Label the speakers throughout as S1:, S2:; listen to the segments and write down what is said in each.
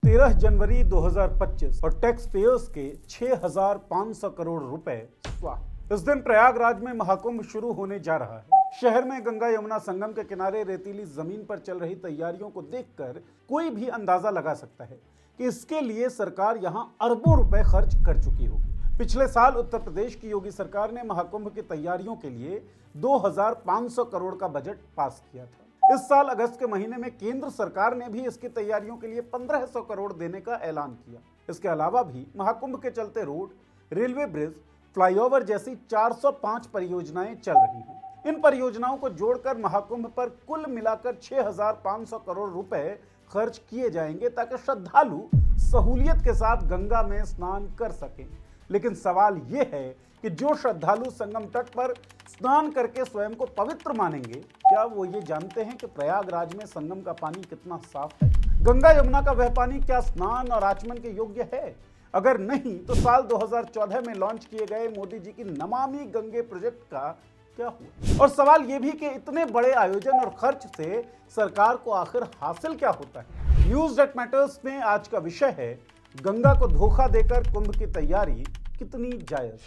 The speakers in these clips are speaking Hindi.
S1: 13 जनवरी 2025 और टैक्स पेयर्स के 6,500 करोड़ रुपए स्वाह। इस दिन प्रयागराज में महाकुंभ शुरू होने जा रहा है। शहर में गंगा यमुना संगम के किनारे रेतीली जमीन पर चल रही तैयारियों को देखकर कोई भी अंदाजा लगा सकता है कि इसके लिए सरकार यहां अरबों रुपए खर्च कर चुकी होगी। पिछले साल उत्तर प्रदेश की योगी सरकार ने महाकुंभ की तैयारियों के लिए 2,500 करोड़ का बजट पास किया था। इस साल अगस्त के महीने में केंद्र सरकार ने भी इसकी तैयारियों के लिए 1,500 करोड़ देने का ऐलान किया। इसके अलावा भी महाकुंभ के चलते रोड, रेलवे ब्रिज, फ्लाईओवर जैसी 405 परियोजनाएं चल रही हैं। इन परियोजनाओं को जोड़कर महाकुंभ पर कुल मिलाकर 6,500 करोड़ रुपए खर्च किए जाएंगे ताकि श्रद्धालु सहूलियत के साथ गंगा में स्नान कर सकें। लेकिन सवाल यह है कि जो श्रद्धालु संगम तट पर स्नान करके स्वयं को पवित्र मानेंगे, क्या वो ये जानते हैं कि प्रयागराज में संगम का पानी कितना साफ है? गंगा यमुना का वह पानी क्या स्नान और आचमन के योग्य है? अगर नहीं तो साल 2014 में लॉन्च किए गए मोदी जी की नमामि गंगे प्रोजेक्ट का क्या हुआ? और सवाल यह भी कि इतने बड़े आयोजन और खर्च से सरकार को आखिर हासिल क्या होता है? न्यूज दैट मैटर्स में आज का विषय है, गंगा को धोखा देकर कुंभ की तैयारी कितनी जायज?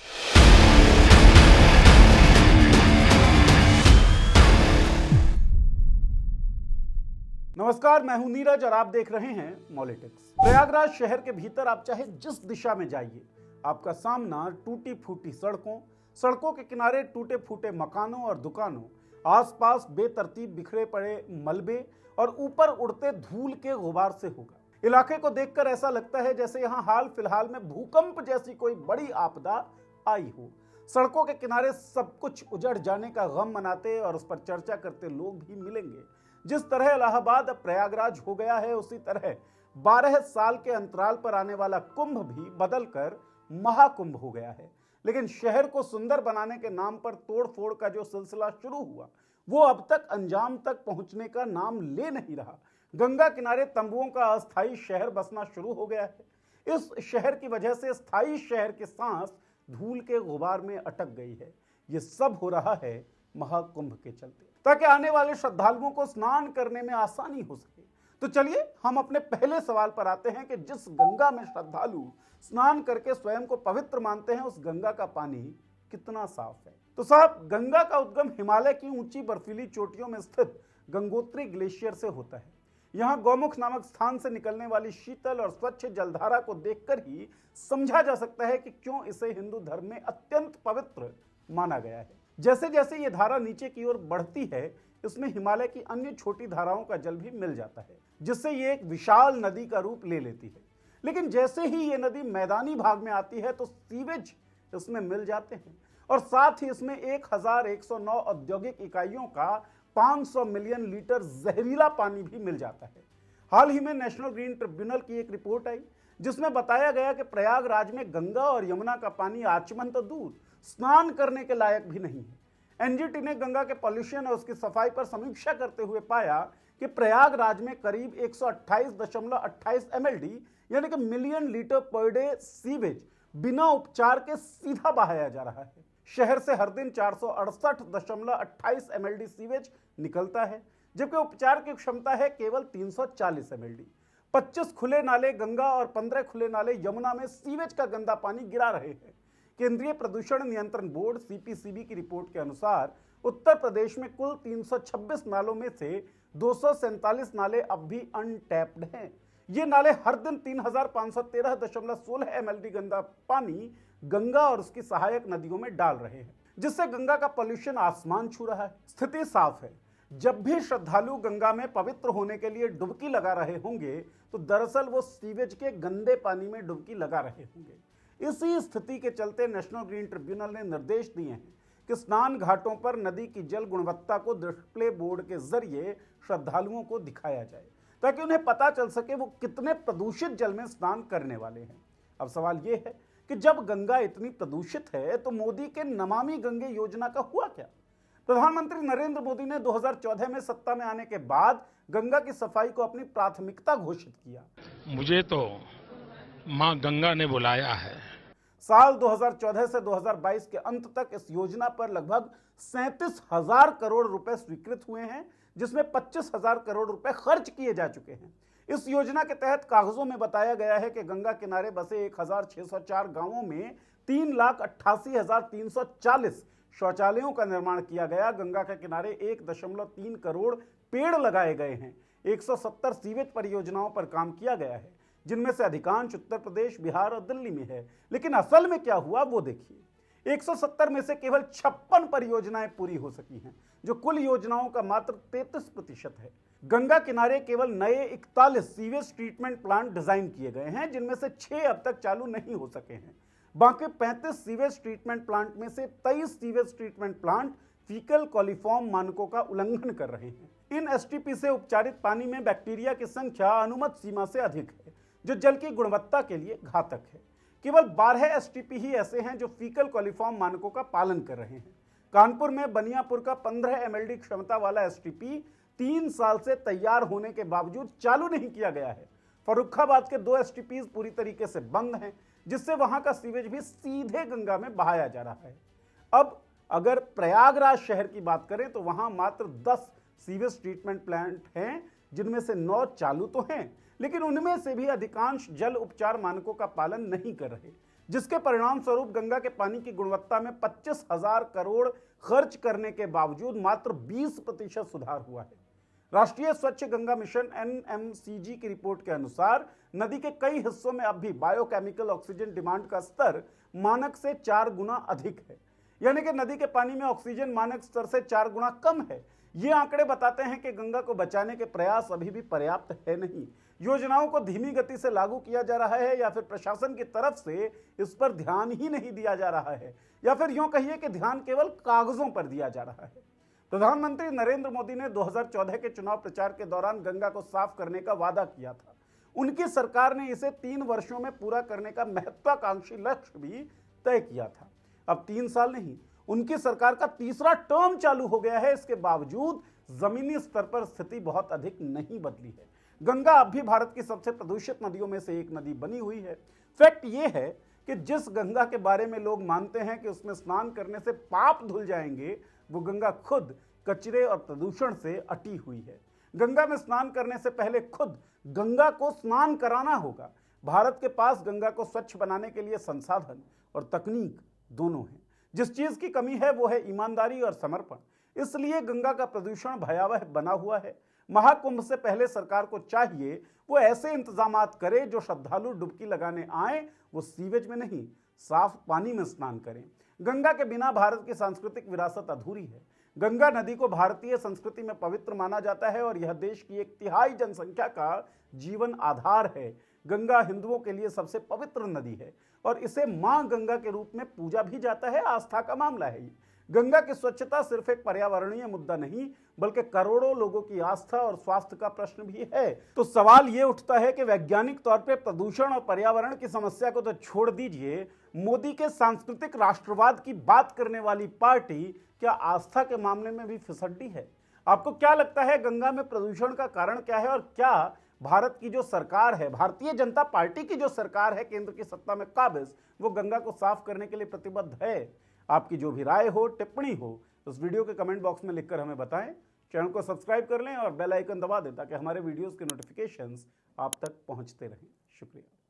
S1: नमस्कार, मैं हूं नीरज और आप देख रहे हैं मॉलिटिक्स। प्रयागराज शहर के भीतर आप चाहे जिस दिशा में जाइए, आपका सामना टूटी फूटी सड़कों के किनारे टूटे फूटे मकानों और दुकानों, आसपास बेतरतीब बिखरे पड़े मलबे और ऊपर उड़ते धूल के गुबार से होगा। इलाके को देखकर ऐसा लगता है जैसे यहाँ हाल फिलहाल में भूकंप जैसी कोई बड़ी आपदा आई हो। सड़कों के किनारे सब कुछ उजड़ जाने का गम मनाते और उस पर चर्चा करते लोग भी मिलेंगे। जिस तरह इलाहाबाद अब प्रयागराज हो गया है, उसी तरह 12 साल के अंतराल पर आने वाला कुंभ भी बदलकर महाकुंभ हो गया है। लेकिन शहर को सुंदर बनाने के नाम पर तोड़फोड़ का जो सिलसिला शुरू हुआ, वो अब तक अंजाम तक पहुंचने का नाम ले नहीं रहा। गंगा किनारे तंबुओं का अस्थायी शहर बसना शुरू हो गया है। इस शहर की वजह से स्थायी शहर की सांस धूल के गुबार में अटक गई है। ये सब हो रहा है महाकुंभ के चलते, ताकि आने वाले श्रद्धालुओं को स्नान करने में आसानी हो सके। तो चलिए हम अपने पहले सवाल पर आते हैं कि जिस गंगा में श्रद्धालु स्नान करके स्वयं को पवित्र मानते हैं, उस गंगा का पानी कितना साफ है? तो साहब, गंगा का उद्गम हिमालय की ऊंची बर्फीली चोटियों में स्थित गंगोत्री ग्लेशियर से होता है। यहाँ गौमुख नामक स्थान से निकलने वाली शीतल और स्वच्छ जलधारा को देखकर ही समझा जा सकता है कि क्यों इसे हिंदू धर्म में अत्यंत पवित्र माना गया है। जैसे जैसे ये धारा नीचे की ओर बढ़ती है, इसमें हिमालय की अन्य छोटी धाराओं का जल भी मिल जाता है, जिससे ये एक विशाल नदी का रूप ले लेती है। लेकिन जैसे ही ये नदी मैदानी भाग में आती है तो सीवेज इसमें मिल जाते हैं और साथ ही इसमें 1,109 औद्योगिक इकाइयों का 500 मिलियन लीटर जहरीला पानी भी मिल जाता है। हाल ही में नेशनल ग्रीन ट्रिब्यूनल की एक रिपोर्ट आई, जिसमें बताया गया कि प्रयागराज में गंगा और यमुना का पानी आचमन तो दूर, स्नान करने के लायक भी नहीं है। एनजीटी ने गंगा के पॉल्यूशन और उसकी सफाई पर समीक्षा करते हुए पाया कि प्रयागराज में करीब 128.28 एमएलडी यानी कि million litre per day sewage बिना उपचार के सीधा बहाया जा रहा है। शहर से हर दिन 468.28 एमएलडी सीवेज निकलता है, जबकि उपचार की क्षमता है केवल 340 एमएलडी। 25 खुले नाले गंगा और 15 खुले नाले यमुना में सीवेज का गंदा पानी गिरा रहे हैं। केंद्रीय प्रदूषण नियंत्रण बोर्ड सीपीसीबी की रिपोर्ट के अनुसार उत्तर प्रदेश में कुल 326 नालों में से 247 नाले अब भी अनटैप्ड हैं। ये नाले हर दिन 3,513.16 एमएलडी गंदा पानी गंगा और उसकी सहायक नदियों में डाल रहे हैं, जिससे गंगा का पॉल्यूशन आसमान छू रहा है। स्थिति साफ है, जब भी श्रद्धालु गंगा में पवित्र होने के लिए डुबकी लगा रहे होंगे तो दरअसल वो सीवेज के गंदे पानी में डुबकी लगा रहे होंगे। इसी स्थिति के चलते नेशनल ग्रीन ट्रिब्यूनल ने निर्देश दिए हैं कि स्नान घाटों पर नदी की जल गुणवत्ता को डिस्प्ले बोर्ड के जरिए श्रद्धालुओं को दिखाया जाए, ताकि उन्हें पता चल सके वो कितने प्रदूषित जल में स्नान करने वाले हैं। अब सवाल ये है कि जब गंगा इतनी प्रदूषित है तो मोदी के नमामि गंगे योजना का हुआ क्या? प्रधानमंत्री नरेंद्र मोदी ने 2014 में सत्ता में आने के बाद गंगा की सफाई को अपनी प्राथमिकता घोषित किया।
S2: मुझे तो मां गंगा ने बुलाया है।
S1: साल 2014 से 2022 के अंत तक इस योजना पर लगभग 37,000 करोड़ रुपए स्वीकृत हुए हैं, जिसमें 25,000 करोड़ रुपए खर्च किए जा चुके हैं। इस योजना के तहत कागजों में बताया गया है कि गंगा किनारे बसे 1604 गांवों में 3,88,340 शौचालयों का निर्माण किया गया। गंगा के किनारे 1.3 करोड़ पेड़ लगाए गए हैं। 170 सीवेज परियोजनाओं पर काम किया गया है, जिनमें से अधिकांश उत्तर प्रदेश, बिहार और दिल्ली में है। लेकिन असल में क्या हुआ वो देखिए। 170 में से केवल 56 परियोजनाएं पूरी हो सकी हैं, जो कुल योजनाओं का मात्र 33% है। गंगा किनारे केवल नए 41 सीवेज ट्रीटमेंट प्लांट डिजाइन किए गए हैं, जिनमें से 6 अब तक चालू नहीं हो सके हैं। बाकी 35 सीवेज ट्रीटमेंट प्लांट में से 23 sewage treatment plant faecal coliform मानकों का उल्लंघन कर रहे हैं। इन एसटीपी से उपचारित पानी में बैक्टीरिया की संख्या अनुमत सीमा से अधिक है, जो जल की गुणवत्ता के लिए घातक है। केवल 12 एसटीपी ही ऐसे हैं जो फीकल कॉलिफॉर्म मानकों का पालन कर रहे हैं। कानपुर में बनियापुर का 15 एमएलडी क्षमता वाला एसटीपी 3 साल से तैयार होने के बावजूद चालू नहीं किया गया है। फर्रुखाबाद के 2 एसटीपीज पूरी तरीके से बंद हैं, जिससे वहां का सीवेज भी सीधे गंगा में बहाया जा रहा है। अब अगर प्रयागराज शहर की बात करें तो वहां मात्र 10 सीवेज ट्रीटमेंट प्लांट हैं, जिनमें से 9 चालू तो हैं, लेकिन उनमें से भी अधिकांश जल उपचार मानकों का पालन नहीं कर रहे, जिसके परिणाम स्वरूप गंगा के पानी की गुणवत्ता में 25,000 करोड़ खर्च करने के बावजूद मात्र 20% सुधार हुआ है। राष्ट्रीय स्वच्छ गंगा मिशन NMCG की रिपोर्ट के अनुसार नदी के कई हिस्सों में अब भी बायोकेमिकल ऑक्सीजन डिमांड का स्तर मानक से 4 गुना अधिक है, यानी कि नदी के पानी में ऑक्सीजन मानक स्तर से 4 गुना कम है। ये आंकड़े बताते हैं कि गंगा को बचाने के प्रयास अभी भी पर्याप्त है नहीं। योजनाओं को धीमी गति से लागू किया जा रहा है, या फिर प्रशासन की तरफ से इस पर ध्यान ही नहीं दिया जा रहा है, या फिर यूं कहिए कि ध्यान केवल कागजों पर दिया जा रहा है। प्रधानमंत्री नरेंद्र मोदी ने 2014 के चुनाव प्रचार के दौरान गंगा को साफ करने का वादा किया था। उनकी सरकार ने इसे 3 वर्षों में पूरा करने का महत्वाकांक्षी लक्ष्य भी तय किया था। अब 3 साल नहीं, उनकी सरकार का तीसरा टर्म चालू हो गया है। इसके बावजूद जमीनी स्तर पर स्थिति बहुत अधिक नहीं बदली है। गंगा अब भी भारत की सबसे प्रदूषित नदियों में से एक नदी बनी हुई है। फैक्ट यह है कि जिस गंगा के बारे में लोग मानते हैं कि उसमें स्नान करने से पाप धुल जाएंगे, वो गंगा खुद कचरे और प्रदूषण से अटी हुई है। गंगा में स्नान करने से पहले खुद गंगा को स्नान कराना होगा। भारत के पास गंगा को स्वच्छ बनाने के लिए संसाधन और तकनीक दोनों हैं। जिस चीज की कमी है वो है ईमानदारी और समर्पण। इसलिए गंगा का प्रदूषण भयावह बना हुआ है। महाकुंभ से पहले सरकार को चाहिए वो ऐसे इंतजामात करे जो श्रद्धालु डुबकी लगाने आए वो सीवेज में नहीं, साफ पानी में स्नान करें। गंगा के बिना भारत की सांस्कृतिक विरासत अधूरी है। गंगा नदी को भारतीय संस्कृति में पवित्र माना जाता है और यह देश की 1/3 जनसंख्या का जीवन आधार है। गंगा हिंदुओं के लिए सबसे पवित्र नदी है और इसे मां गंगा के रूप में पूजा भी जाता है। आस्था का मामला है ये। गंगा की स्वच्छता सिर्फ एक पर्यावरणीय मुद्दा नहीं, बल्कि करोड़ों लोगों की आस्था और स्वास्थ्य का प्रश्न भी है। तो सवाल ये उठता है कि वैज्ञानिक तौर पे प्रदूषण और पर्यावरण की समस्या को तो छोड़ दीजिए, मोदी के सांस्कृतिक राष्ट्रवाद की बात करने वाली पार्टी क्या आस्था के मामले में भी फिसड्डी है? आपको क्या लगता है गंगा में प्रदूषण का कारण क्या है, और क्या भारत की जो सरकार है, भारतीय जनता पार्टी की जो सरकार है केंद्र की सत्ता में काबिज, वो गंगा को साफ करने के लिए प्रतिबद्ध है? आपकी जो भी राय हो, टिप्पणी हो, उस वीडियो के कमेंट बॉक्स में लिखकर हमें बताएं। चैनल को सब्सक्राइब कर लें और बेल आइकन दबा दें ताकि हमारे वीडियोस के नोटिफिकेशंस आप तक पहुंचते रहें। शुक्रिया।